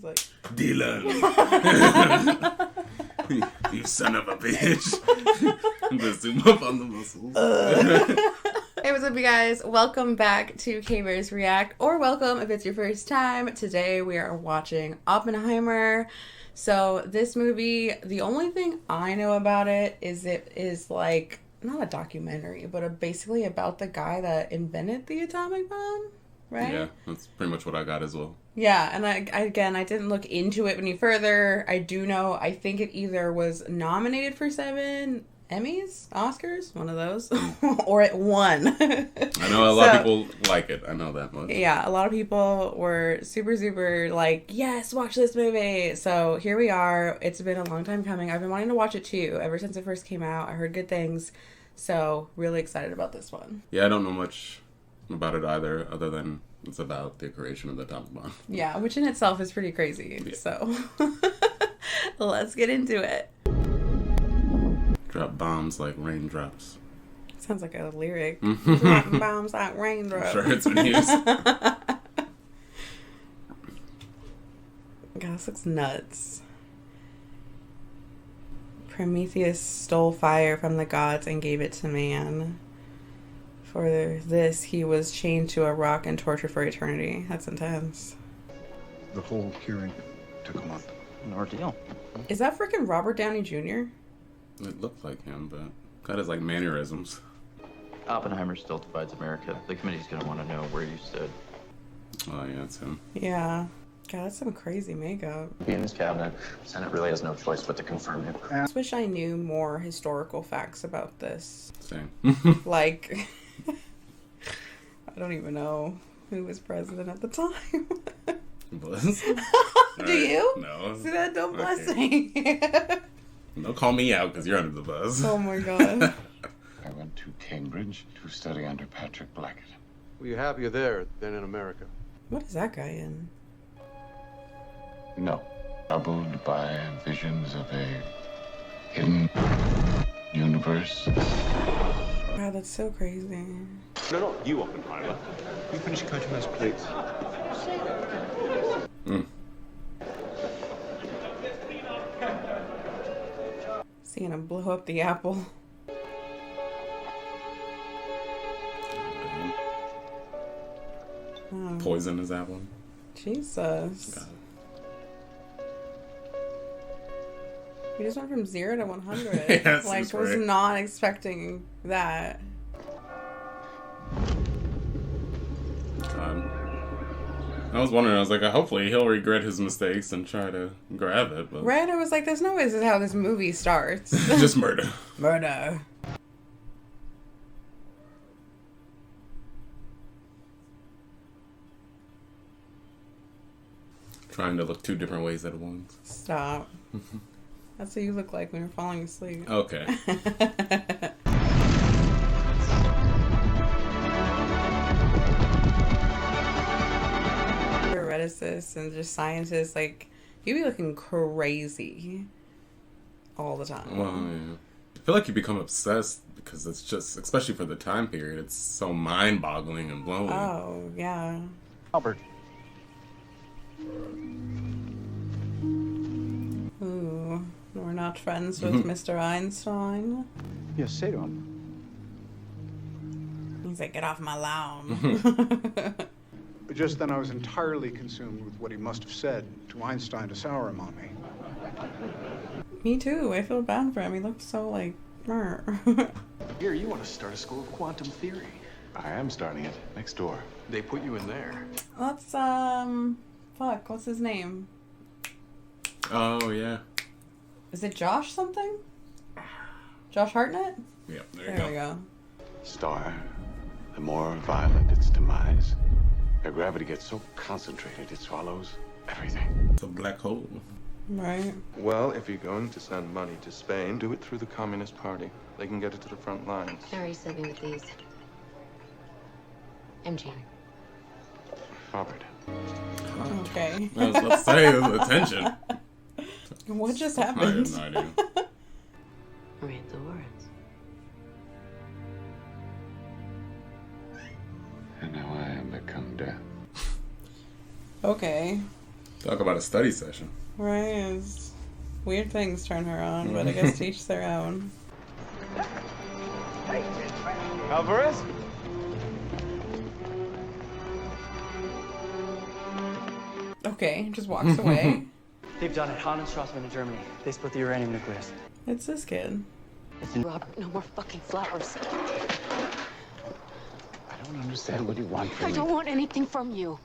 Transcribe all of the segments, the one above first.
like, Dylan. You son of a bitch. Let's zoom up on the muscles. Hey, what's up, you guys? Welcome back to K-Bears React, or welcome if it's your first time. Today we are watching Oppenheimer. So this movie, the only thing I know about it is like, not a documentary, but basically about the guy that invented the atomic bomb, right? Yeah, that's pretty much what I got as well. Yeah, and I didn't look into it any further. I do know, I think it either was nominated for 7 Emmys, Oscars, one of those, or it won. I know a lot of people like it. I know that much. Yeah, a lot of people were super like, yes, watch this movie. So here we are. It's been a long time coming. I've been wanting to watch it too ever since it first came out. I heard good things. So really excited about this one. Yeah, I don't know much about it either, other than it's about the creation of the atomic bomb. Yeah, which in itself is pretty crazy. Yeah. So let's get into it. Drop bombs like raindrops. Sounds like a lyric. Dropping bombs like raindrops. I'm sure it's been used. God, this looks nuts. Prometheus stole fire from the gods and gave it to man. For this, he was chained to a rock and tortured for eternity. That's intense. The whole hearing took a month. An ordeal. Is that freaking Robert Downey Jr.? It looked like him, but got his like mannerisms. Oppenheimer still divides America. The committee's gonna want to know where you stood. Oh yeah, it's him. Yeah. God, that's some crazy makeup. Be in his cabinet. Senate really has no choice but to confirm him. I just wish I knew more historical facts about this. Same. Like, I don't even know who was president at the time. Buzz? Do you? No. See that? Don't blessing. Don't call me out because you're under the buzz. Oh my god. I went to Cambridge to study under Patrick Blackett. Were you happier there than in America? What is that guy in? No. Troubled by visions of a hidden universe. Wow, that's so crazy. No, you, Oppenheimer. You finish coaching us, please. Seeing him blow up the apple. Oh, Poison his apple. Jesus. God. He just went from 0 to 100. Yeah, like, was not expecting that. God. I was wondering, I was like, hopefully he'll regret his mistakes and try to grab it. But Right? I was like, there's no way this is how this movie starts. just murder. Murder. Trying to look 2 different ways at once. Stop. That's what you look like when you're falling asleep. Okay. Theoreticists and just scientists, like, you be looking crazy all the time. Well, yeah. I feel like you become obsessed because it's just, especially for the time period, it's so mind-boggling and blowing. Oh, yeah. Albert. Ooh, we're not friends with Mr. Einstein. Yes, say to him. He's like, get off my lawn. But just then I was entirely consumed with what he must have said to Einstein to sour him on me. Me too. I feel bad for him. He looks so like, Here, you want to start a school of quantum theory. I am starting it next door. They put you in there. Let's, fuck, what's his name? Oh, yeah. Is it Josh something? Josh Hartnett? Yeah, There we go. Star, the more violent its demise. Their gravity gets so concentrated it swallows everything. It's a black hole. Right. Well, if you're going to send money to Spain, do it through the Communist Party. They can get it to the front lines. Harry sent me with these. MJ. Robert. Okay. I was about to say, attention. What just I happened? have no idea. Read the words. And now I am become death. Okay. Talk about a study session. Right. Weird things turn her on, but I guess to each their own. Alvarez? Okay, just walks away. They've done it. Han and Strassman in Germany. They split the uranium nucleus. It's this kid. Robert, no more fucking flowers. I don't understand what you want from I me. don't want anything from you.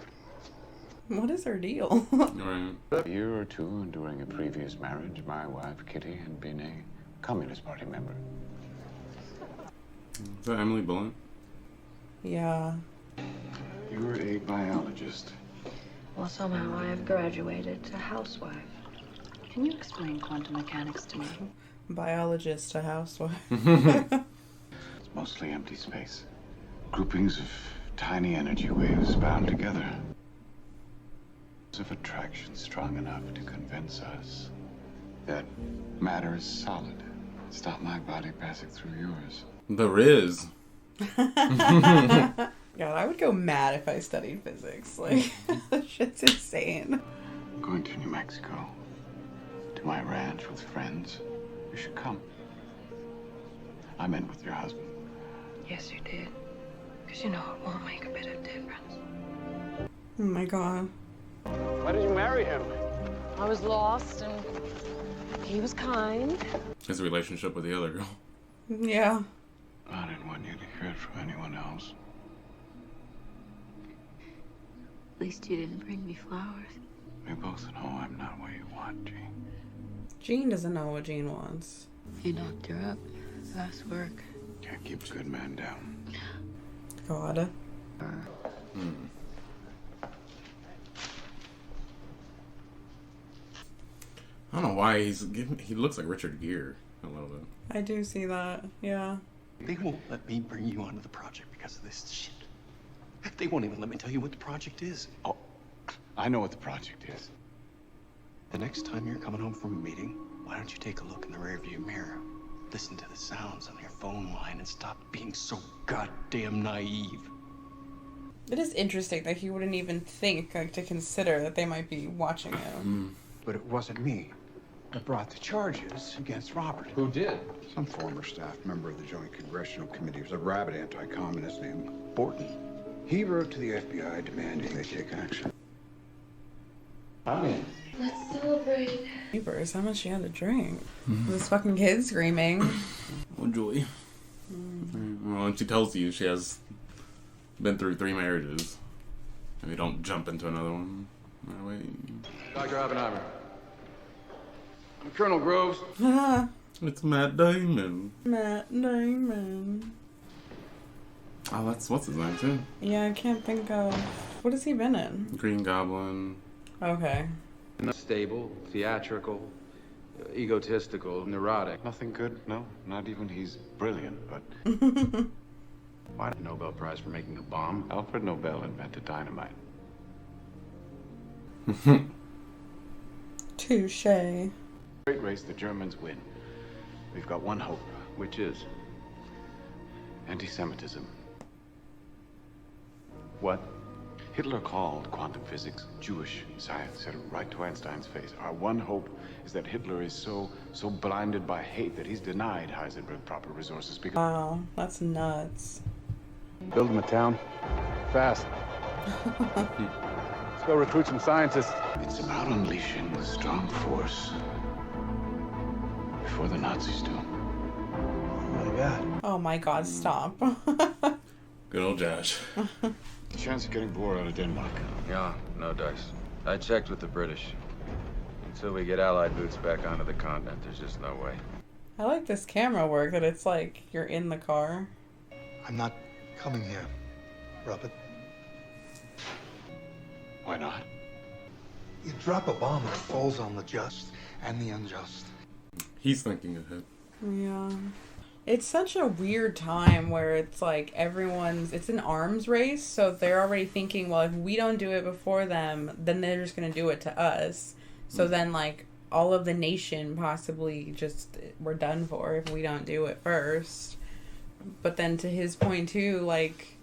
What is her deal? Right. A year or two during a previous marriage, my wife, Kitty, had been a Communist Party member. Is that Emily Blunt? Yeah. You were a biologist. Well, somehow I have graduated to housewife. Can you explain quantum mechanics to me? Biologist to housewife. It's mostly empty space. Groupings of tiny energy waves bound together. Of attraction strong enough to convince us that matter is solid. Stop my body passing through yours. The Riz. God, I would go mad if I studied physics. Like, that shit's insane. I'm going to New Mexico. To my ranch with friends. You should come. I met with your husband. Yes, you did. Because you know it won't make a bit of difference. Oh my god. Why did you marry him? I was lost and he was kind. His relationship with the other girl. Yeah. I didn't want you to hear it from anyone else. At least you didn't bring me flowers. We both know I'm not what you want, Jean. Jean doesn't know what Jean wants. You knocked her up. Last work. Can't keep a good man down. God. I don't know why he looks like Richard Gere a little bit. I do see that. Yeah. They won't let me bring you onto the project because of this shit. They won't even let me tell you what the project is. Oh, I know what the project is. The next time you're coming home from a meeting, why don't you take a look in the rearview mirror? Listen to the sounds on your phone line and stop being so goddamn naive. It is interesting that he wouldn't even think, like, to consider that they might be watching him. But it wasn't me that brought the charges against Robert. Who did? Some former staff member of the Joint Congressional Committee. Was a rabid anti-communist named Borton. He wrote to the FBI demanding they take action. I'm in. Let's celebrate. Neighbors, how much she had to drink? This fucking kid screaming. Oh, Julie. Well, and she tells you she has been through 3 marriages. And you don't jump into another one right away. Dr. Oppenheimer. I'm Colonel Groves. It's Matt Damon. Matt Damon. Oh, what's his name too? Yeah, I can't think of... What has he been in? Green Goblin. Okay. Stable, theatrical, egotistical, neurotic. Nothing good? No, not even he's brilliant, but Why the Nobel Prize for making a bomb? Alfred Nobel invented dynamite. Touche. Great race, the Germans win. We've got one hope. Which is? Anti-Semitism. What? Hitler called quantum physics Jewish science, said it right to Einstein's face. Our one hope is that Hitler is so blinded by hate that he's denied Heisenberg proper resources because... Wow, that's nuts. Build him a town. Fast. Let's go recruit some scientists. It's about unleashing a strong force before the Nazis do. Oh my god. Oh my god, stop. Good old Josh. Chance of getting Bohr out of Denmark. Yeah, no dice. I checked with the British. Until we get Allied boots back onto the continent, there's just no way. I like this camera work, that it's like you're in the car. I'm not coming here, Robert. Why not? You drop a bomb and it falls on the just and the unjust. He's thinking ahead. Yeah. It's such a weird time where it's like it's an arms race, so they're already thinking, well, if we don't do it before them, then they're just going to do it to us. So then, like, all of the nation possibly just, we're done for if we don't do it first. But then to his point, too, like...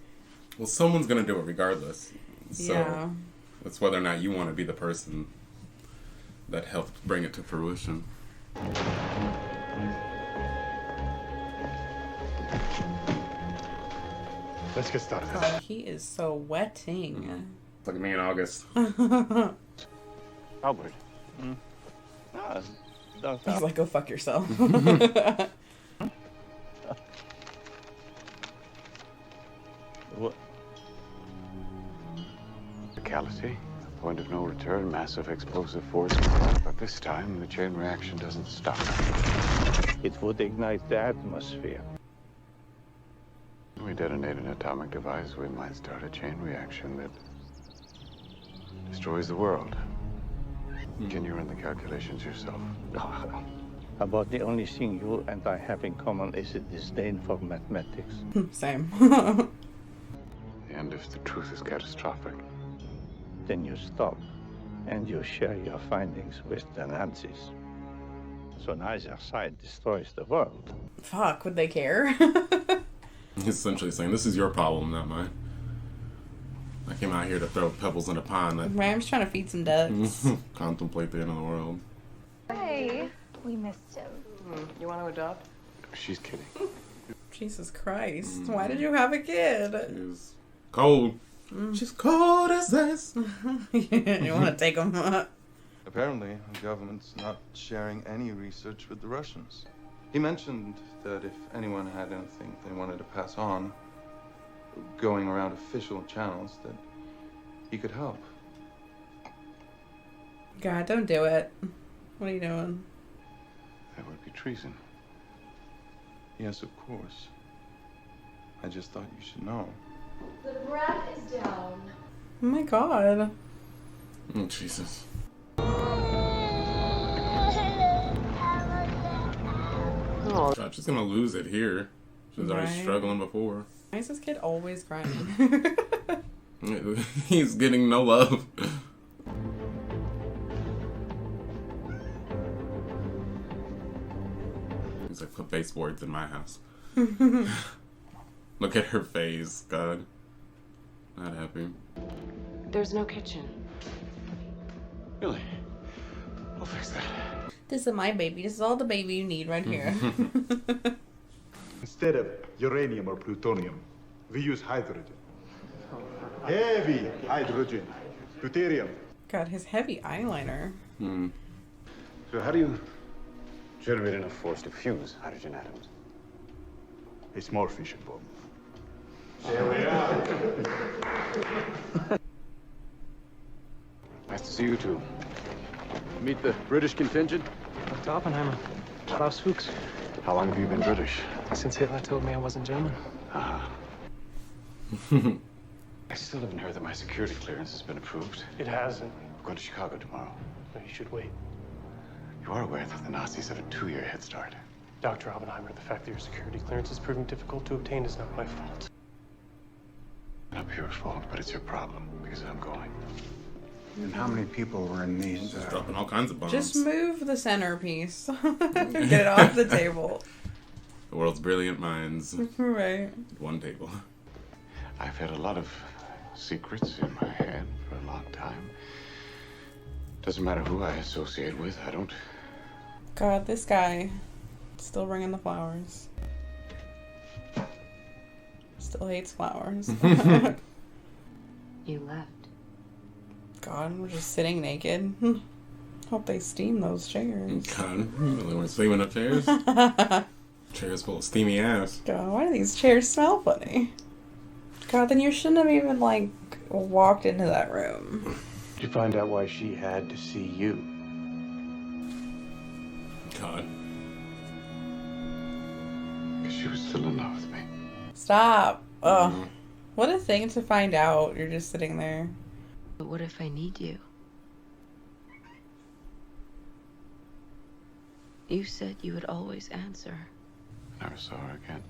Well, someone's going to do it regardless. So yeah. it's whether or not you want to be the person that helped bring it to fruition. Let's get started. God, he is so wetting. Look at me in August. Albert. He's like, go fuck yourself. What? Locality, point of no return, massive explosive force. But this time, the chain reaction doesn't stop. It would ignite the atmosphere. If we detonate an atomic device, we might start a chain reaction that destroys the world. Can you run the calculations yourself? About the only thing you and I have in common is a disdain for mathematics. Same. And if the truth is catastrophic, Then you stop and you share your findings with the Nazis. So neither side destroys the world. Fuck, would they care? He's essentially saying, this is your problem, not mine. I came out here to throw pebbles in a pond. Right, I'm just trying to feed some ducks. Contemplate the end of the world. Hey, we missed him. You want to adopt? she's kidding. Jesus Christ. Why did you have a kid? She's cold. She's cold as this. You want to take him? Apparently, the government's not sharing any research with the Russians. He mentioned that if anyone had anything they wanted to pass on, going around official channels, that he could help. God, don't do it. What are you doing? That would be treason. Yes, of course. I just thought you should know. The breath is down. Oh my God. Oh, Jesus. Oh. God, she's gonna lose it here. She was already Right. struggling before. Why is this kid always crying? He's getting no love. He's like, put baseboards in my house. Look at her face, God. Not happy. There's no kitchen. Really? I'll fix that. This is my baby. This is all the baby you need right here. Instead of uranium or plutonium, we use hydrogen. Heavy hydrogen. Deuterium. God, his heavy eyeliner. So how do you generate enough force to fuse hydrogen atoms? A small fission bomb. There we are. Nice to see you too. Meet the British contingent? Dr. Oppenheimer. Klaus Fuchs. How long have you been British? Since Hitler told me I wasn't German. Ah. I still haven't heard that my security clearance has been approved. It hasn't. I'm going to Chicago tomorrow. No, you should wait. You are aware that the Nazis have a 2-year head start. Dr. Oppenheimer, the fact that your security clearance is proving difficult to obtain is not my fault. Not your fault, but it's your problem, because I'm going. And how many people were in these? Dropping all kinds of bombs. Just move the centerpiece. Get it off the table. The world's brilliant minds. Right. At one table. I've had a lot of secrets in my head for a long time. Doesn't matter who I associate with, I don't... God, this guy. Still bringing the flowers. Still hates flowers. You left. God, we're just sitting naked. Hope they steam those chairs. God, really want steaming up chairs? Chairs full of steamy ass. God, why do these chairs smell funny? God, then you shouldn't have even, like, walked into that room. Did you find out why she had to see you? God. Because she was still in love with me. Stop. Ugh. What a thing to find out. You're just sitting there. But what if I need you? You said you would always answer. I never saw her again.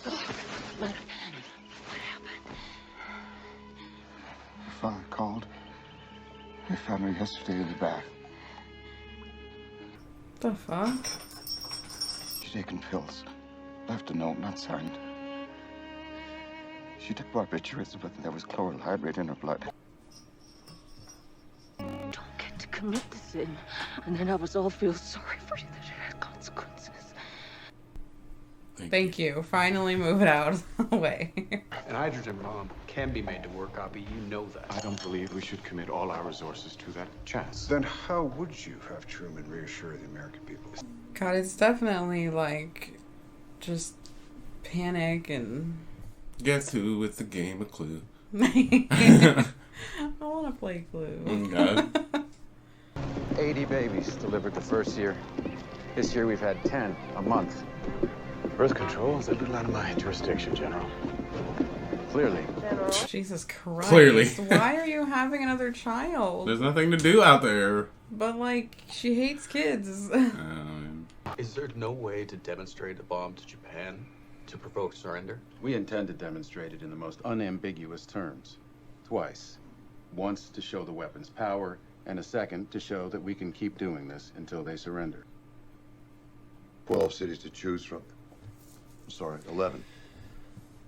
What happened? Your father called. He found her yesterday in the bath. The fuck? She'd taken pills. Left a note, not signed. She took barbiturates, but there was chloral hydrate in her blood. commit the sin and then have us all feel sorry for you that it had consequences. Thank you. Finally move it out of the way. An hydrogen bomb can be made to work, Oppie. You know that. I don't believe we should commit all our resources to that chance. Then how would you have Truman reassure the American people? God, it's definitely like just panic and... Guess who? It's a game of Clue. I want to play Clue. Oh, God. 80 babies delivered the first year. This year we've had 10 a month. Birth control is a little out of my jurisdiction, General. Clearly. Jesus Christ. Clearly. Why are you having another child? There's nothing to do out there. But, like, she hates kids. Is there no way to demonstrate a bomb to Japan to provoke surrender? We intend to demonstrate it in the most unambiguous terms. Twice. Once to show the weapon's power, and a second to show that we can keep doing this until they surrender. 12 cities to choose from. Sorry, 11.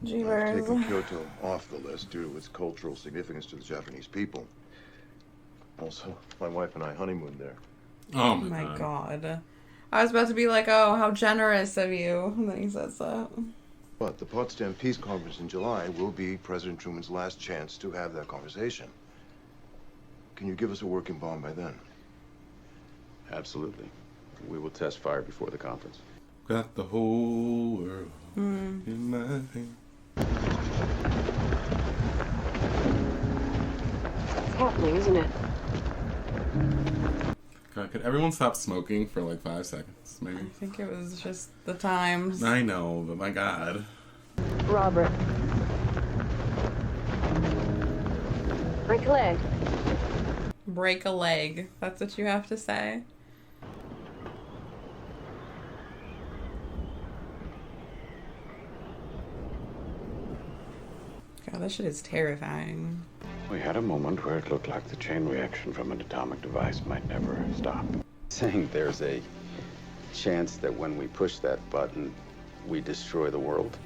Jeebers. I've taken Kyoto off the list due to its cultural significance to the Japanese people. Also, my wife and I honeymooned there. Oh my God. I was about to be like, oh, how generous of you. And then he says that. But the Potsdam Peace Conference in July will be President Truman's last chance to have that conversation. Can you give us a working bomb by then? Absolutely. We will test fire before the conference. Got the whole world in my hand. It's happening, isn't it? God, could everyone stop smoking for like 5 seconds, maybe? I think it was just the times. I know, but my God. Robert. Break a leg. Break a leg. That's what you have to say? God, that shit is terrifying. We had a moment where it looked like the chain reaction from an atomic device might never stop. Saying there's a chance that when we push that button, we destroy the world.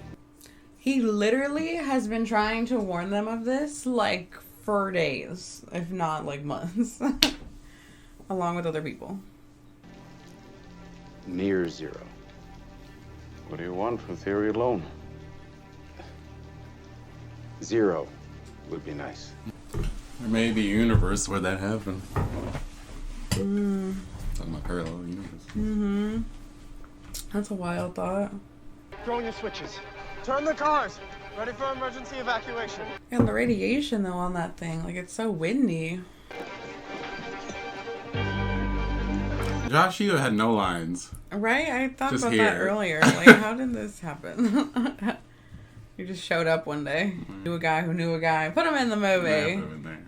He literally has been trying to warn them of this, like, for days, if not, like, months. Along with other people. Near zero. What do you want for theory alone? 0 would be nice. There may be a universe where that happened. Mm. Talking about parallel universe. Mm-hmm. That's a wild thought. Throwing your switches. Turn the cars. Ready for emergency evacuation. And the radiation, though, on that thing, like, it's so windy. Josh Hughes had no lines. Right? I thought Just about here. that earlier. Like, how did this happen? You just showed up one day. Knew a guy who knew a guy. Put him in the movie. Yeah, put him in there.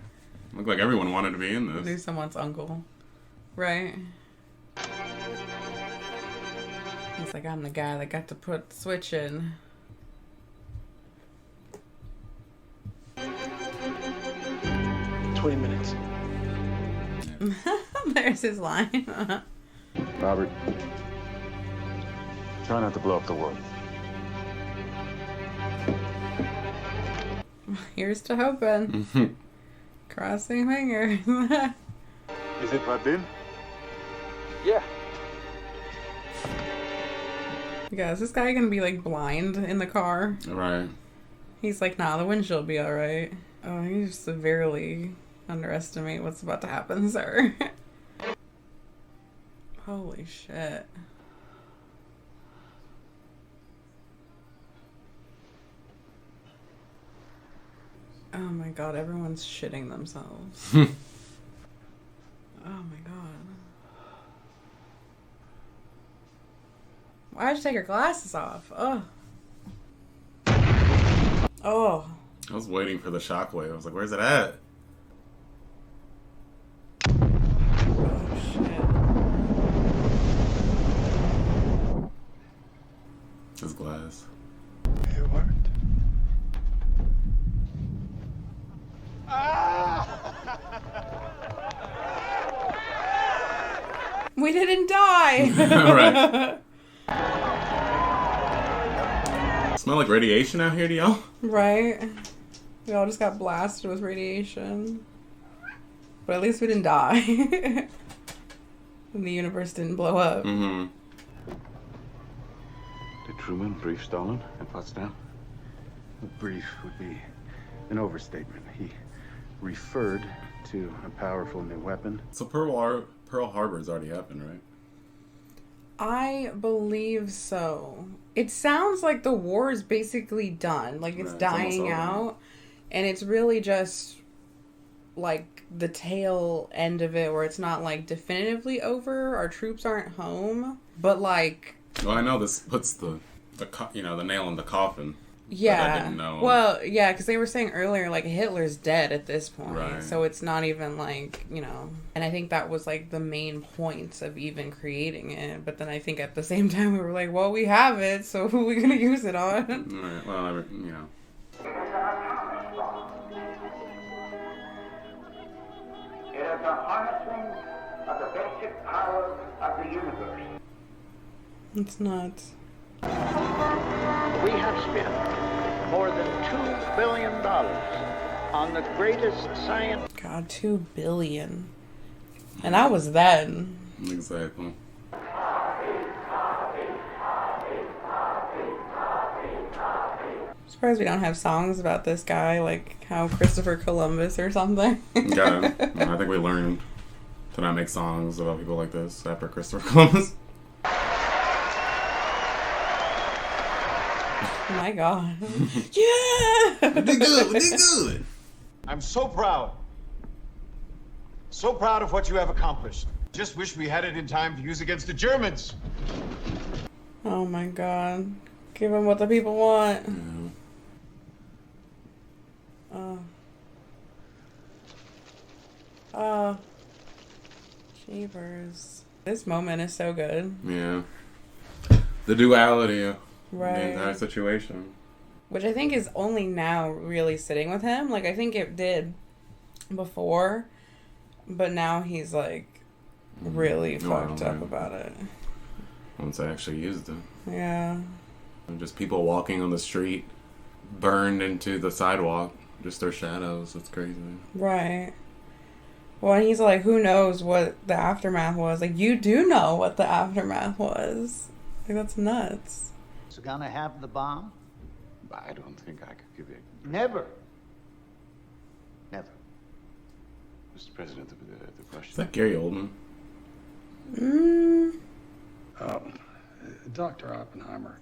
Looked like everyone wanted to be in this. Knew someone's uncle. Right? He's like, I'm the guy that got to put the switch in. 20 minutes. There's his line. Robert, try not to blow up the world. Here's to hoping. Crossing fingers. Is it Vadim? Yeah. Yeah, is this guy gonna be like blind in the car? Right. He's like, nah, the windshield will be alright. Oh, you severely underestimate what's about to happen, sir. Holy shit. Oh my god, everyone's shitting themselves. Oh my god. Why'd you take your glasses off? Oh. Oh. I was waiting for the shockwave. I was like, where's it at? Oh shit. His glass. It worked. We didn't die! Right. Smell like radiation out here to y'all? Right? We all just got blasted with radiation. But at least we didn't die. And the universe didn't blow up. Mm-hmm. Did Truman brief Stalin at Potsdam? A brief would be an overstatement. He referred to a powerful new weapon. So Pearl Harbor's already happened, right? I believe so. It sounds like the war is basically done. Like it's dying out. And it's really just like the tail end of it where it's not like definitively over. Our troops aren't home. But like... Well, I know this puts the nail in the coffin. Yeah. But I didn't know. Well, yeah, because they were saying earlier, like, Hitler's dead at this point. Right. So it's not even, like, you know... And I think that was, like, the main point of even creating it. But then I think at the same time we were like, well, we have it, so who are we going to use it on? Right. Well, you know. It is the harnessing of the basic power of the universe. It's nuts. We have spent more than $2 billion on the greatest science. God, $2 billion. And I was then. Exactly. Surprised we don't have songs about this guy, like how Christopher Columbus or something. Yeah, I think we learned to not make songs about people like this after Christopher Columbus. Oh my god. Yeah! We did good, we did good. I'm so proud. So proud of what you have accomplished. Just wish we had it in time to use against the Germans. Oh my god. Give them what the people want. Jeepers. This moment is so good. Yeah. The duality of right. the entire situation. Which I think is only now really sitting with him. Like, I think it did before, but now he's, like, really fucked up about it. Once I actually used it. Yeah. And just people walking on the street, burned into the sidewalk, just their shadows. It's crazy. Right. Well, and he's like, who knows what the aftermath was? Like, you do know what the aftermath was. Like, that's nuts. Is gonna have the bomb? I don't think I could give it. Never. Never. Mr. President, the question. Is that Gary Oldman? Dr. Oppenheimer,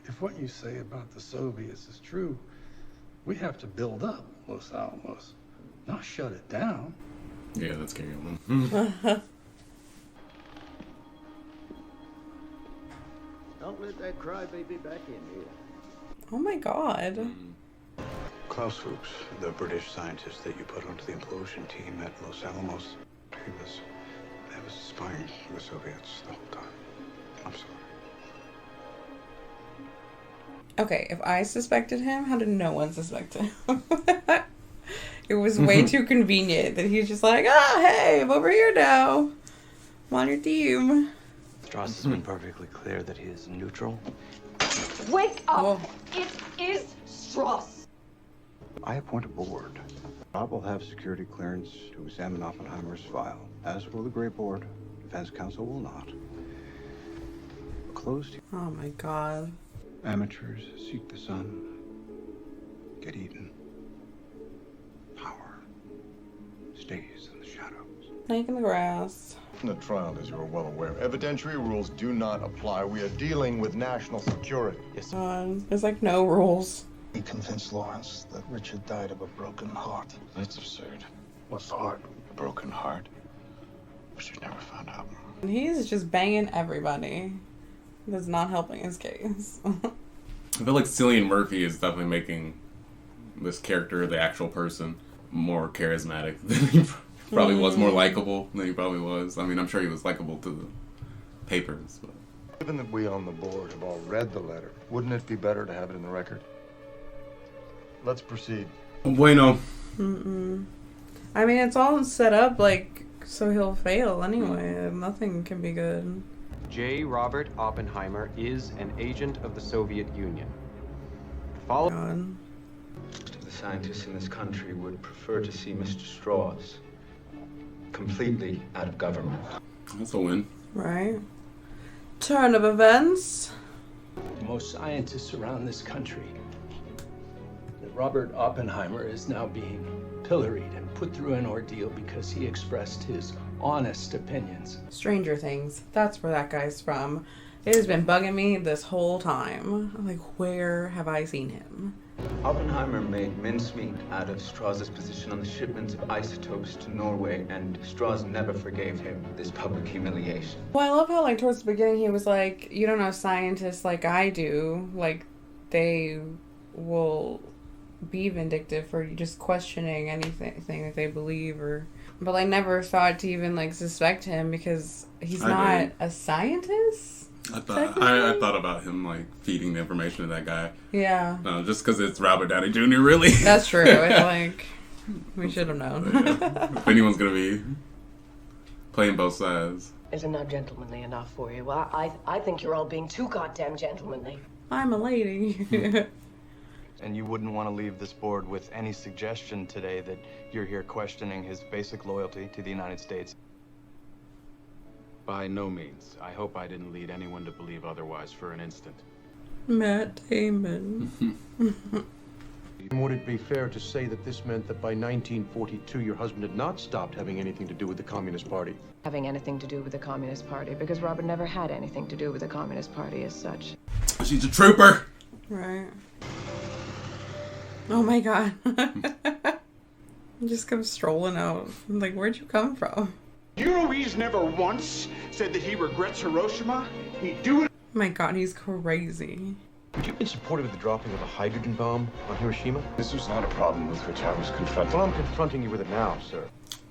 if what you say about the Soviets is true, we have to build up Los Alamos, not shut it down. Yeah, that's Gary Oldman. Don't let that crybaby back in here. Oh my god. Klaus Fuchs, the British scientist that you put onto the implosion team at Los Alamos, he was spying for the Soviets the whole time. I'm sorry. Okay, if I suspected him, how did no one suspect him? It was way too convenient that he's just like, hey, I'm over here now. I'm on your team. Strauss has been perfectly clear that he is neutral. Wake up! It is Strauss. I appoint a board. Bob will have security clearance to examine Oppenheimer's file, as will the Gray Board. Defense counsel will not. Closed. Oh my god. Amateurs seek the sun, get eaten. Power stays in the shadows. Snake in the grass. In the trial, as you are well aware, evidentiary rules do not apply. We are dealing with national security. Yes, there's like no rules. He convinced Lawrence that Richard died of a broken heart. That's absurd. What's the heart? A broken heart. Richard never found out. And he's just banging everybody. That's not helping his case. I feel like Cillian Murphy is definitely making this character, the actual person, more charismatic than he probably was, more likable than he probably was. I mean, I'm sure he was likable to the papers. But. Given that we on the board have all read the letter, wouldn't it be better to have it in the record? Let's proceed. Bueno. I mean, it's all set up, like, so he'll fail anyway. Nothing can be good. J. Robert Oppenheimer is an agent of the Soviet Union. Follow. The scientists in this country would prefer to see Mr. Strauss completely out of government. That's a win. Right. Turn of events. Most scientists around this country. That Robert Oppenheimer is now being pilloried and put through an ordeal because he expressed his honest opinions. Stranger Things. That's where that guy's from. It has been bugging me this whole time. I'm like, where have I seen him? Oppenheimer made mincemeat out of Strauss's position on the shipments of isotopes to Norway, and Strauss never forgave him this public humiliation. Well, I love how, like, towards the beginning he was like, you don't know scientists like I do. Like, they will be vindictive for just questioning anything that they believe, or... But I never thought to even, like, suspect him because he's not a scientist? I thought about him, like, feeding the information to that guy. Yeah. No, just because it's Robert Downey Jr., really. That's true. It's like, we should have known. If anyone's going to be playing both sides. Is it not gentlemanly enough for you? Well, I think you're all being too goddamn gentlemanly. I'm a lady. And you wouldn't want to leave this board with any suggestion today that you're here questioning his basic loyalty to the United States? By no means. I hope I didn't lead anyone to believe otherwise for an instant. Matt Damon. Would it be fair to say that this meant that by 1942 your husband had not stopped having anything to do with the Communist Party? Having anything to do with the Communist Party, because Robert never had anything to do with the Communist Party as such. She's a trooper! Right. Oh my god. Just come strolling out. I'm like, where'd you come from? You know he's never once said that he regrets Hiroshima? He'd do it. Oh my god, he's crazy. Would you have been supportive of the dropping of a hydrogen bomb on Hiroshima? This was not a problem with which I was confronted. Well, I'm confronting you with it now, sir.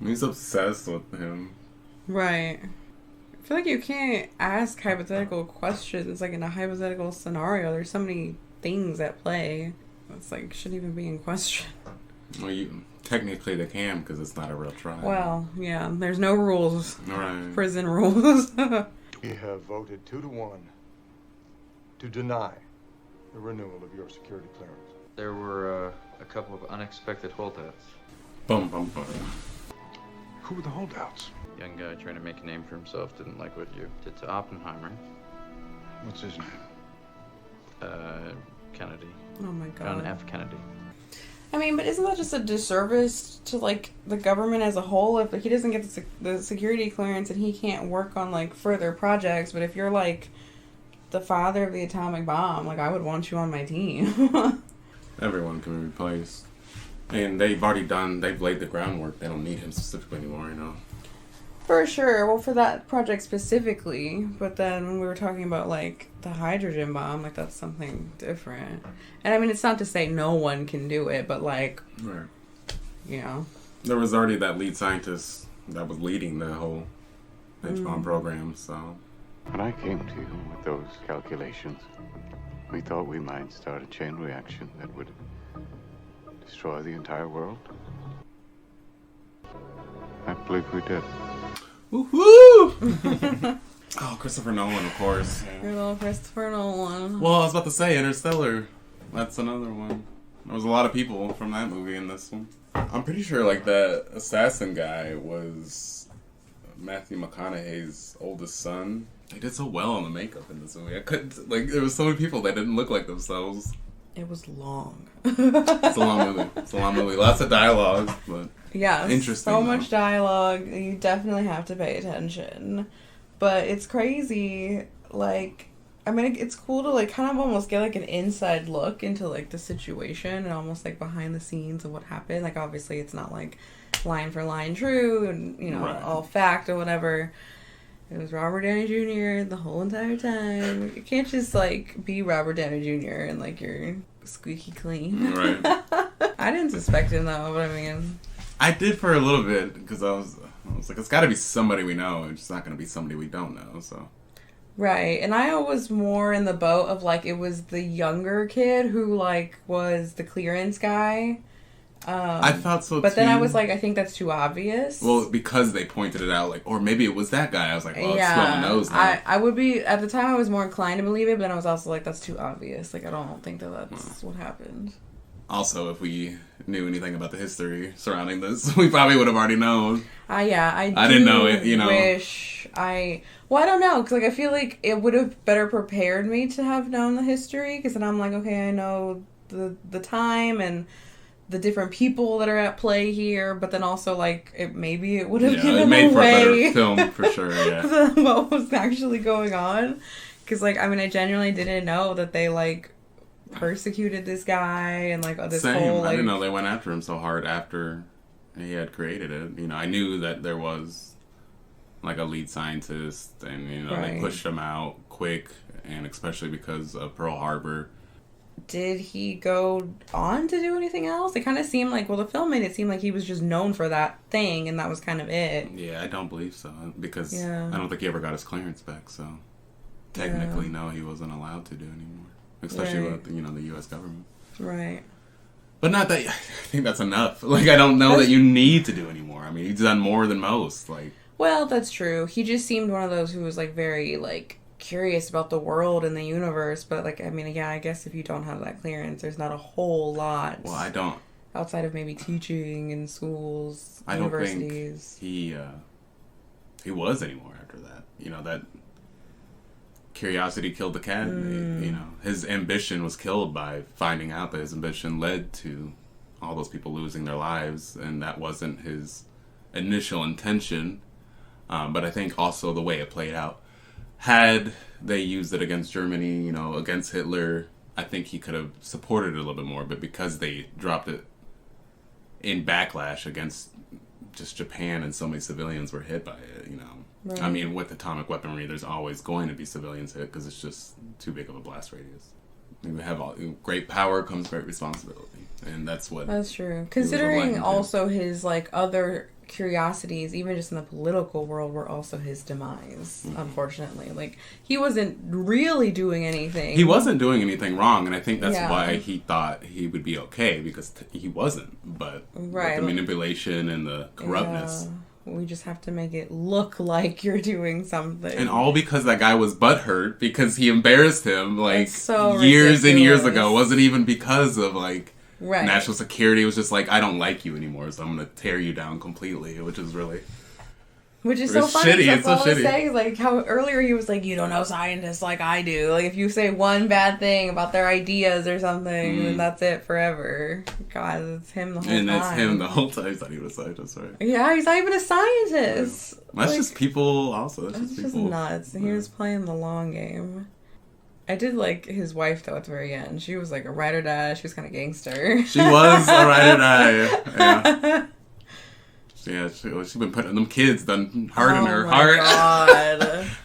He's obsessed with him. Right. I feel like you can't ask hypothetical questions, like in a hypothetical scenario. There's so many things at play. It's like, shouldn't even be in question. Well, technically they can, because it's not a real trial. Well, yeah, there's no rules. Right. Prison rules. We have voted 2-1 to deny the renewal of your security clearance. There were a couple of unexpected holdouts. Bum, bum, bum. Who were the holdouts? Young guy trying to make a name for himself didn't like what you did to Oppenheimer. What's his name? Kennedy. Oh my god. John F. Kennedy. I mean, but isn't that just a disservice to, like, the government as a whole? If he doesn't get the security clearance and he can't work on, like, further projects, but if you're, like, the father of the atomic bomb, like, I would want you on my team. Everyone can be replaced. And they've laid the groundwork. They don't need him specifically anymore, you know. For sure. Well, for that project specifically. But then when we were talking about, like, the hydrogen bomb, like, that's something different. And I mean, it's not to say no one can do it, but, like, right. You know. There was already that lead scientist that was leading the whole H-bomb program, so. When I came to you with those calculations, we thought we might start a chain reaction that would destroy the entire world. I believe we did. Woohoo! Oh, Christopher Nolan, of course. Your little Christopher Nolan. Well, I was about to say Interstellar. That's another one. There was a lot of people from that movie in this one. I'm pretty sure, like, that assassin guy was Matthew McConaughey's oldest son. They did so well on the makeup in this movie. I couldn't, like, there was so many people that didn't look like themselves. It was long. It's a long movie. It's a long movie. Lots of dialogue, but yeah, interesting. So much dialogue. You definitely have to pay attention. But it's crazy. Like, I mean, it's cool to, like, kind of almost get, like, an inside look into, like, the situation and almost, like, behind the scenes of what happened. Like, obviously, it's not, like, line for line true and, you know, right. All fact or whatever. It was Robert Downey Jr. the whole entire time. You can't just, like, be Robert Downey Jr. and, like, you're squeaky clean. Right. I didn't suspect him, though, but I mean... I did for a little bit, because I was like, it's got to be somebody we know. It's just not going to be somebody we don't know, so... Right, and I was more in the boat of, like, it was the younger kid who, like, was the clearance guy. I thought so, but too. Then I was like, I think that's too obvious. Well, because they pointed it out, like, or maybe it was that guy. I was like, well, it's on the nose now. I would be, at the time, I was more inclined to believe it, but then I was also like, that's too obvious. Like, I don't think that's what happened. Also, if we knew anything about the history surrounding this, we probably would have already known. I didn't know it, you know. Well, I don't know, because, like, I feel like it would have better prepared me to have known the history, because then I'm like, okay, I know the time and the different people that are at play here, but then also, like, maybe it would have given it made away for a better film, for sure, yeah. what was actually going on. Because, like, I mean, I genuinely didn't know that they, like, persecuted this guy and, like, this whole, like... I didn't know they went after him so hard after he had created it. You know, I knew that there was, like, a lead scientist, and, you know, they pushed him out quick, and especially because of Pearl Harbor. Did he go on to do anything else? It kind of seemed like, well, the film made it seem like he was just known for that thing, and that was kind of it. Yeah, I don't believe so, because I don't think he ever got his clearance back, so technically, no, he wasn't allowed to do anymore, especially with, you know, the U.S. government. Right. But not that, I think that's enough. Like, I don't know that you need to do anymore. I mean, he's done more than most, like. Well, that's true. He just seemed one of those who was, like, very, like, curious about the world and the universe, but, like, I mean, yeah, I guess if you don't have that clearance, there's not a whole lot. Well, I don't. Outside of maybe teaching in schools, universities. I don't think he was anymore after that. You know, that curiosity killed the cat. You know, his ambition was killed by finding out that his ambition led to all those people losing their lives, and that wasn't his initial intention. But I think also the way it played out, had they used it against Germany, you know, against Hitler, I think he could have supported it a little bit more. But because they dropped it in backlash against just Japan, and so many civilians were hit by it, you know. Right. I mean, with atomic weaponry, there's always going to be civilians hit because it's just too big of a blast radius. We have great power comes great responsibility, and that's true. Considering also his, like, other curiosities, even just in the political world, were also his demise. Unfortunately, like, he wasn't really doing anything. He wasn't doing anything wrong, and I think that's why he thought he would be okay, because he wasn't. But with the manipulation and the corruptness. We just have to make it look like you're doing something. And all because that guy was butthurt because he embarrassed him, like, years and years ago. It wasn't even because of, like, national security. It was just like, I don't like you anymore, so I'm going to tear you down completely, which is really... Which is so funny. Shitty. That's all I was saying. Like, how earlier he was like, you don't know scientists like I do. Like, if you say one bad thing about their ideas or something, then that's it forever. God, it's him the whole time. And that's him the whole time. He thought he was a scientist, right? Yeah, he's not even a scientist. Yeah. That's like, just people also. That's just nuts. He was playing the long game. I did like his wife, though, at the very end. She was like a ride or die. She was kind of gangster. She was a ride or die. Yeah. Yeah, she's been putting them kids done harden her heart. God.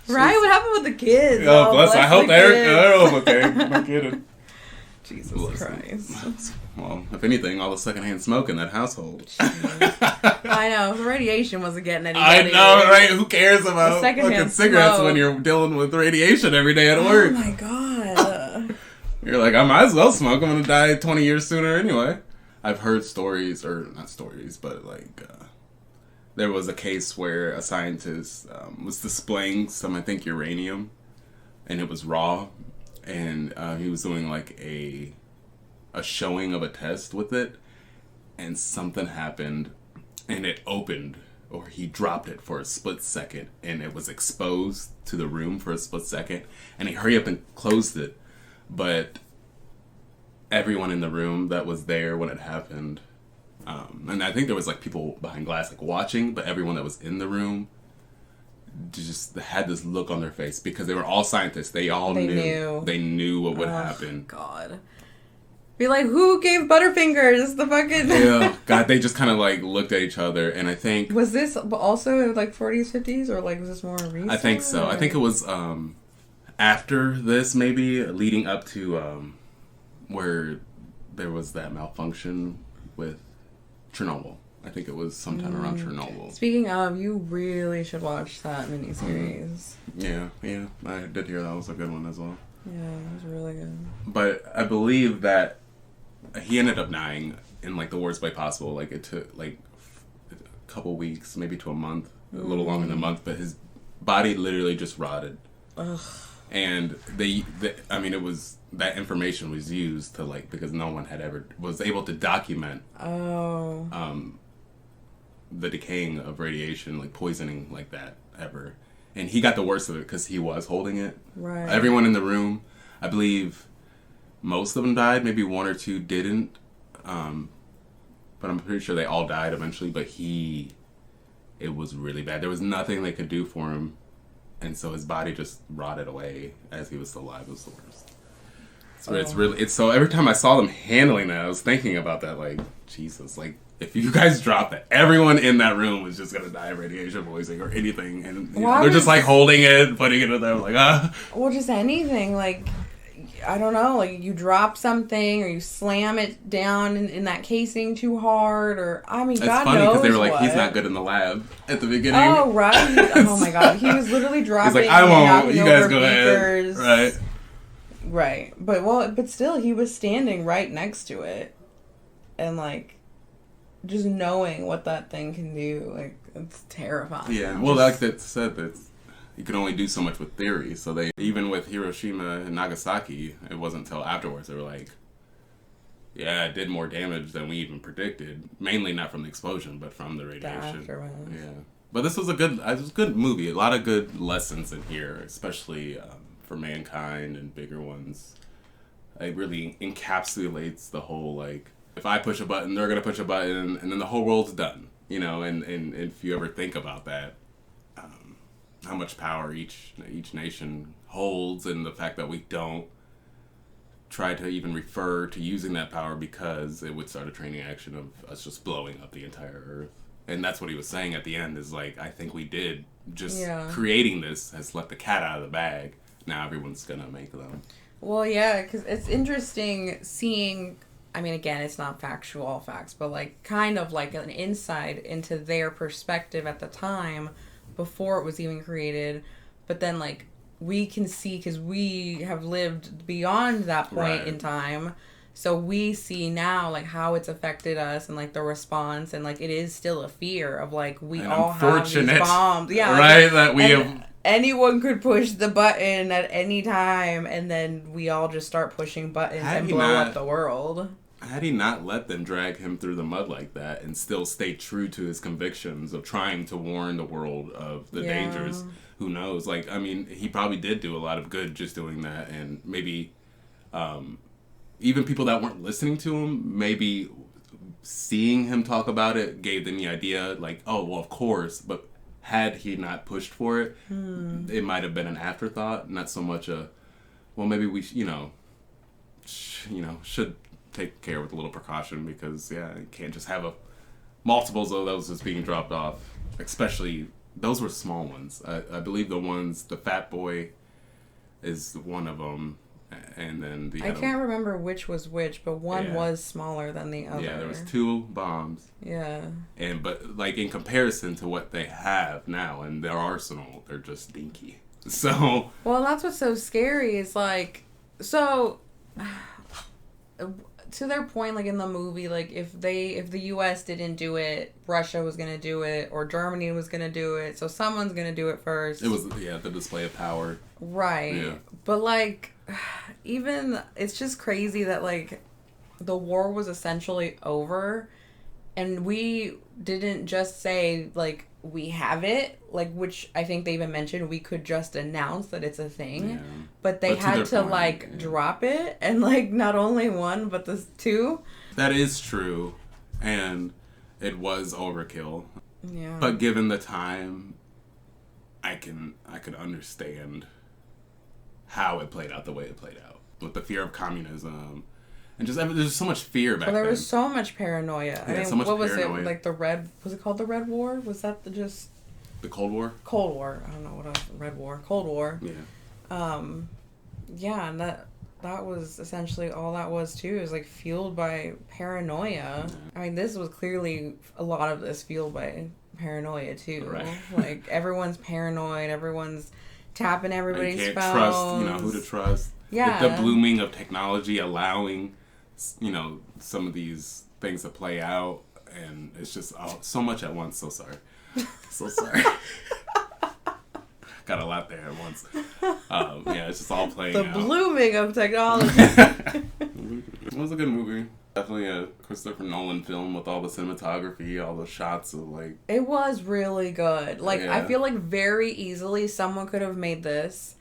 Right? What happened with the kids? Oh, bless. I hope they're okay. No kidding. Jesus Christ. Well, if anything, all the secondhand smoke in that household. I know. The radiation wasn't getting anybody. I know, right? Who cares about fucking cigarettes when you're dealing with radiation every day at work? Oh, my God. You're like, I might as well smoke. I'm going to die 20 years sooner anyway. I've heard stories, or not stories, but like... there was a case where a scientist was displaying some, I think, uranium, and it was raw, and he was doing like a showing of a test with it, and something happened, and it opened, or he dropped it for a split second, and it was exposed to the room for a split second, and he hurried up and closed it, but everyone in the room that was there when it happened, and I think there was like people behind glass like watching, but everyone that was in the room just had this look on their face because they were all scientists. They knew. They knew what would happen. God. Be like, who gave Butterfingers the fucking... Yeah. God, they just kind of like looked at each other, and I think... Was this also like 40s, 50s, or like was this more recent? I think so. Or? I think it was after this, maybe, leading up to where there was that malfunction with Chernobyl. I think it was sometime around Chernobyl. Speaking of, you really should watch that miniseries. Yeah, I did hear that was a good one as well. Yeah, it was really good. But I believe that he ended up dying in like the worst way possible. Like it took like a couple weeks, maybe to a month, a little longer than a month. But his body literally just rotted. Ugh. And I mean, it was that information was used to like because no one had ever was able to document. the decaying of radiation, like poisoning like that ever. And he got the worst of it because he was holding it. Right. Everyone in the room, I believe most of them died. Maybe one or two didn't. But I'm pretty sure they all died eventually. But it was really bad. There was nothing they could do for him. And so his body just rotted away as he was still alive. It was the worst. So every time I saw them handling that, I was thinking about that, like, Jesus, like, if you guys drop that, everyone in that room was just gonna die of radiation poisoning or anything, and they're just like holding it, putting it in there, like Well, just anything, like, I don't know, like you drop something or you slam it down in that casing too hard, or I mean, it's God funny knows because they were like, what. he's not good in the lab at the beginning. Oh right, oh my God, he was literally dropping. He's like, I won't. You guys go beakers. ahead, right? Right, but still, he was standing right next to it, and like, just knowing what that thing can do, like, it's terrifying. Yeah, well, like that said, that you can only do so much with theory. So even with Hiroshima and Nagasaki, it wasn't until afterwards they were like, yeah, it did more damage than we even predicted. Mainly not from the explosion, but from the radiation. Yeah, but this was a good movie. A lot of good lessons in here, especially for mankind and bigger ones. It really encapsulates the whole, like, if I push a button, they're gonna push a button, and then the whole world's done. You know, and if you ever think about that, how much power each nation holds, and the fact that we don't try to even refer to using that power because it would start a training action of us just blowing up the entire Earth. And that's what he was saying at the end, is like, I think we did. Just creating this has let the cat out of the bag. Now everyone's gonna make them. Well, yeah, because it's interesting seeing, I mean, again, it's not factual facts, but like kind of like an insight into their perspective at the time before it was even created. But then like we can see, because we have lived beyond that point in time, so we see now like how it's affected us and like the response, and like it is still a fear of like we all have these bombs. Yeah, right, that we have. Anyone could push the button at any time, and then we all just start pushing buttons and blow up the world. Had he not let them drag him through the mud like that and still stay true to his convictions of trying to warn the world of the dangers, who knows? Like, I mean, he probably did do a lot of good just doing that, and maybe even people that weren't listening to him, maybe seeing him talk about it gave them the idea, like, oh, well, of course, but had he not pushed for it, it might have been an afterthought, not so much a, well, maybe we, should take care with a little precaution, because, you can't just have multiples of those just being dropped off. Especially, those were small ones. I believe the Fat Boy is one of them, and then I can't remember which was which, but one was smaller than the other. Yeah, there was 2 bombs. Yeah. But like in comparison to what they have now in their arsenal, they're just dinky. So. Well, that's what's so scary is like, so to their point, like in the movie, like if the U.S. didn't do it, Russia was gonna do it, or Germany was gonna do it. So someone's gonna do it first. It was the display of power. Right. Yeah. But like, even it's just crazy that like the war was essentially over, and we didn't just say like we have it, like, which I think they even mentioned we could just announce that it's a thing, but they had to like drop it, and like not only one but the 2. That is true, and it was overkill. Yeah. But given the time, I could understand how it played out the way it played out, with the fear of communism. And just there's so much fear back then. Well, there was so much paranoia. Yeah, I mean, so much what was paranoia. it? Like was it called the Red War? Was that the Cold War? Cold War. I don't know what else. Red War. Cold War. Yeah. Yeah, and that was essentially all that was too. It was like fueled by paranoia. Yeah. I mean, this was clearly a lot of this fueled by paranoia too. Right. Like everyone's paranoid. Everyone's tapping everybody's you can't phones. trust, who to trust. Yeah. The blooming of technology allowing, some of these things to play out, and it's just so much at once. So sorry. So sorry. Got a lot there at once. It's just all playing out. The blooming of technology. It was a good movie. Definitely a Christopher Nolan film with all the cinematography, all the shots of like... It was really good. Like, Yeah. I feel like very easily someone could have made this,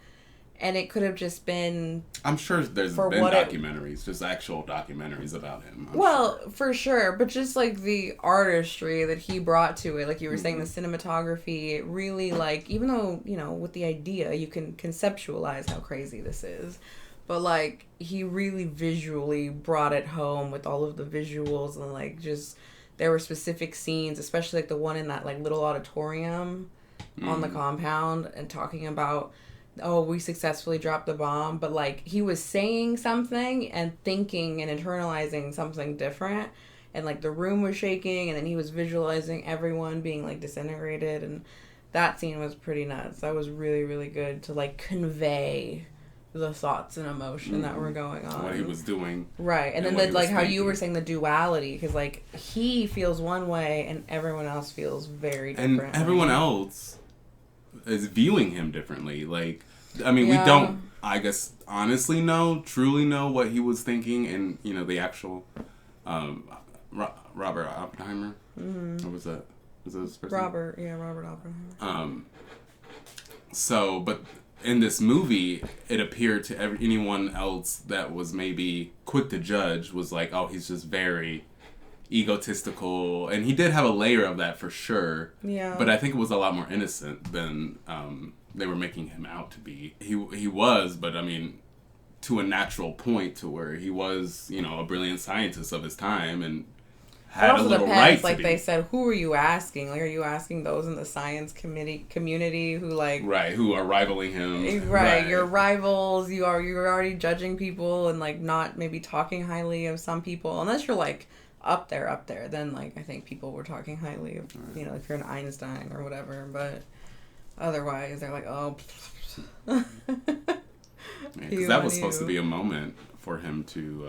and it could have just been... I'm sure there's been documentaries, just actual documentaries about him. For sure. But just, like, the artistry that he brought to it, like you were saying, the cinematography, it really, like, even though, you know, with the idea, you can conceptualize how crazy this is. But, like, he really visually brought it home with all of the visuals and, like, just... There were specific scenes, especially, like, the one in that, like, little auditorium on the compound and talking about, oh, we successfully dropped the bomb. But, like, he was saying something and thinking and internalizing something different. And, like, the room was shaking and then he was visualizing everyone being, like, disintegrated. And that scene was pretty nuts. That was really, really good to, like, convey... the thoughts and emotion that were going on. What he was doing. Right. And then, like, how you were saying the duality. Because, like, he feels one way and everyone else feels very different. And everyone else is viewing him differently. Like, I mean, we don't, I guess, honestly truly know what he was thinking and, you know, the actual Robert Oppenheimer. What was that? Was that his person? Robert Oppenheimer. So, but... in this movie, it appeared to anyone else that was maybe quick to judge was like, oh, he's just very egotistical. And he did have a layer of that for sure. Yeah. But I think it was a lot more innocent than they were making him out to be. He was, but I mean, to a natural point to where he was, you know, a brilliant scientist of his time and had a little right to like be. They said, who are you asking? Like, are you asking those in the science community who like... Right, who are rivaling him. Right, your rivals. You're already judging people and like not maybe talking highly of some people. Unless you're like up there, then like I think people were talking highly of, you know, if you're an Einstein or whatever. But otherwise, they're like, oh... Because that was supposed to be a moment for him to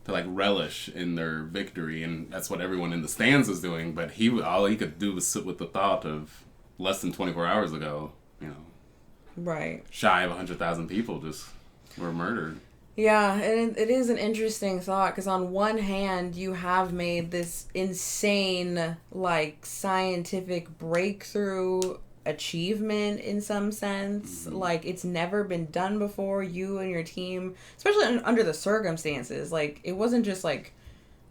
like relish in their victory, and that's what everyone in the stands was doing. But all he could do was sit with the thought of less than 24 hours ago, you know, right, shy of 100,000 people just were murdered. Yeah, and it is an interesting thought because on one hand, you have made this insane, like, scientific breakthrough achievement in some sense. Mm-hmm. Like, it's never been done before. You and your team, especially under the circumstances, like, it wasn't just like,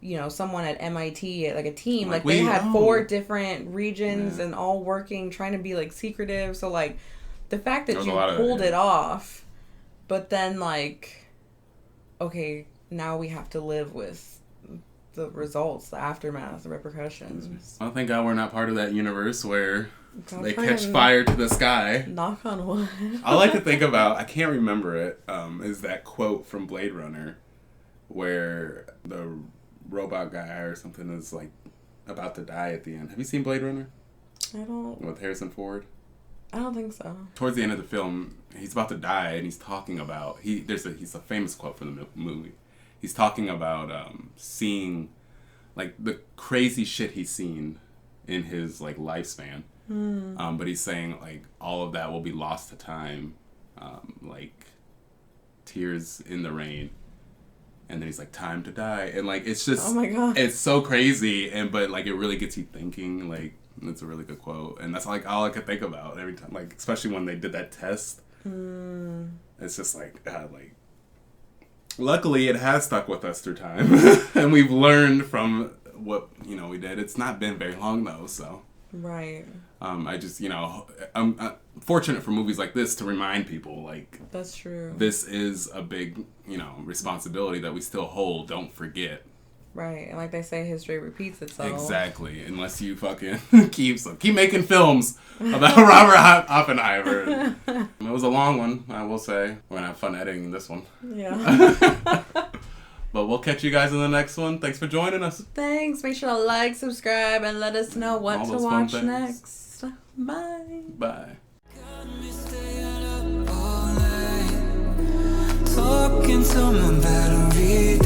you know, someone at MIT, like a team. Like they had 4 different regions and all working, trying to be like secretive. So like the fact that you pulled it off, but then like, okay, now we have to live with the results, the aftermath, the repercussions. Well, thank God we're not part of that universe where they catch fire to the sky. Knock on wood. I like to think about, I can't remember it, is that quote from Blade Runner where the robot guy or something is like about to die at the end. Have you seen Blade Runner? I don't. With Harrison Ford? I don't think so. Towards the end of the film, he's about to die and he's talking about, he's a famous quote from the movie. He's talking about seeing like the crazy shit he's seen in his like lifespan. But he's saying like all of that will be lost to time, like tears in the rain, and then he's like time to die, and like it's just, oh my God, it's so crazy, but like it really gets you thinking. Like it's a really good quote, and that's like all I could think about every time, like especially when they did that test. It's just like like luckily it has stuck with us through time and we've learned from what, you know, we did. It's not been very long though, so right. I just, you know, I'm fortunate for movies like this to remind people, like, that's true. This is a big, you know, responsibility that we still hold. Don't forget. Right, and like they say, history repeats itself. Exactly, unless you fucking keep making films about Robert Oppenheimer. It was a long one, I will say. We're gonna have fun editing this one. Yeah. But we'll catch you guys in the next one. Thanks for joining us. Thanks. Make sure to like, subscribe, and let us know what to watch next. Bye. Bye. Talking to my battery.